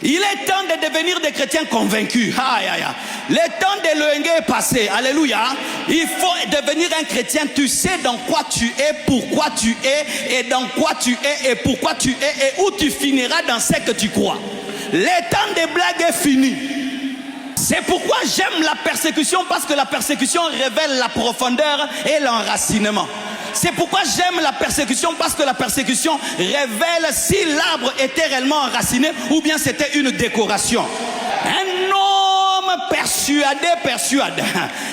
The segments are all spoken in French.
Il est temps de devenir des chrétiens convaincus. Aïe, aïe, aïe. Le temps de l'ONG est passé. Alléluia. Il faut devenir un chrétien. Tu sais dans quoi tu es, pourquoi tu es, et dans quoi tu es, et pourquoi tu es, et où tu finiras dans ce que tu crois. Le temps des blagues est fini. C'est pourquoi j'aime la persécution, parce que la persécution révèle la profondeur et l'enracinement. C'est pourquoi j'aime la persécution, parce que la persécution révèle si l'arbre était réellement enraciné ou bien c'était une décoration. Un homme persuadé persuade.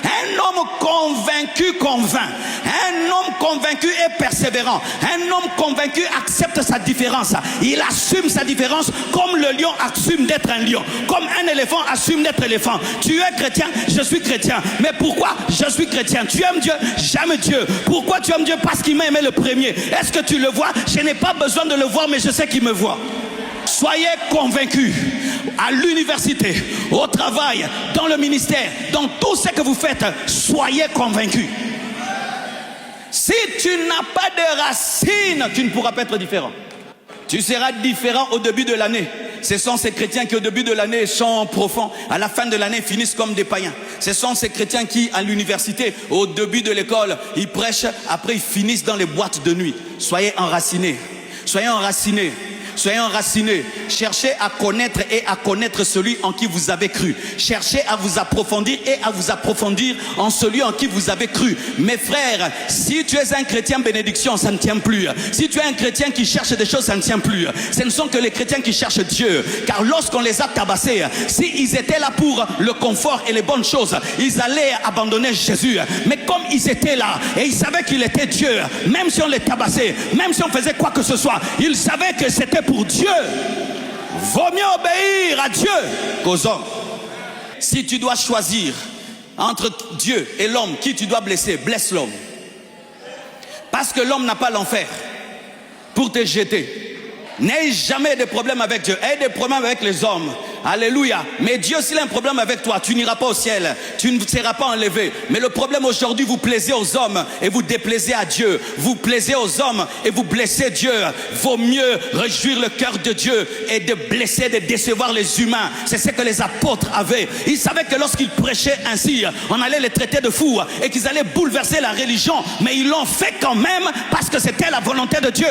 Un homme convaincu convainc. Un homme convaincu est persévérant. Un homme convaincu accepte sa différence. Il assume sa différence comme le lion assume d'être un lion. Comme un éléphant assume d'être éléphant. Tu es chrétien, je suis chrétien. Mais pourquoi je suis chrétien? Tu aimes Dieu, j'aime Dieu. Pourquoi tu aimes Dieu? Parce qu'il m'a aimé le premier. Est-ce que tu le vois? Je n'ai pas besoin de le voir, mais je sais qu'il me voit. Soyez convaincus à l'université, au travail, dans le ministère, dans tout ce que vous faites, soyez convaincus. Si tu n'as pas de racines, tu ne pourras pas être différent. Tu seras différent au début de l'année. Ce sont ces chrétiens qui au début de l'année sont profonds, à la fin de l'année finissent comme des païens. Ce sont ces chrétiens qui à l'université, au début de l'école, ils prêchent, après ils finissent dans les boîtes de nuit. Soyez enracinés, soyez enracinés. Soyez enracinés. Cherchez à connaître et à connaître celui en qui vous avez cru. Cherchez à vous approfondir et à vous approfondir en celui en qui vous avez cru. Mes frères, si tu es un chrétien bénédiction, ça ne tient plus. Si tu es un chrétien qui cherche des choses, ça ne tient plus. Ce ne sont que les chrétiens qui cherchent Dieu. Car lorsqu'on les a tabassés, s'ils étaient là pour le confort et les bonnes choses, ils allaient abandonner Jésus. Mais comme ils étaient là et ils savaient qu'il était Dieu, même si on les tabassait, même si on faisait quoi que ce soit, ils savaient que c'était pour Dieu. Vaut mieux obéir à Dieu qu'aux hommes. Si tu dois choisir entre Dieu et l'homme, qui tu dois blesser, blesse l'homme. Parce que l'homme n'a pas l'enfer pour te jeter. N'aie jamais de problème avec Dieu, aie des problèmes avec les hommes. Alléluia. Mais Dieu, s'il a un problème avec toi, tu n'iras pas au ciel, tu ne seras pas enlevé. Mais le problème aujourd'hui, vous plaisez aux hommes et vous déplaisez à Dieu. Vous plaisez aux hommes et vous blessez Dieu. Vaut mieux réjouir le cœur de Dieu et de blesser, de décevoir les humains. C'est ce que les apôtres avaient. Ils savaient que lorsqu'ils prêchaient ainsi, on allait les traiter de fous et qu'ils allaient bouleverser la religion. Mais ils l'ont fait quand même parce que c'était la volonté de Dieu.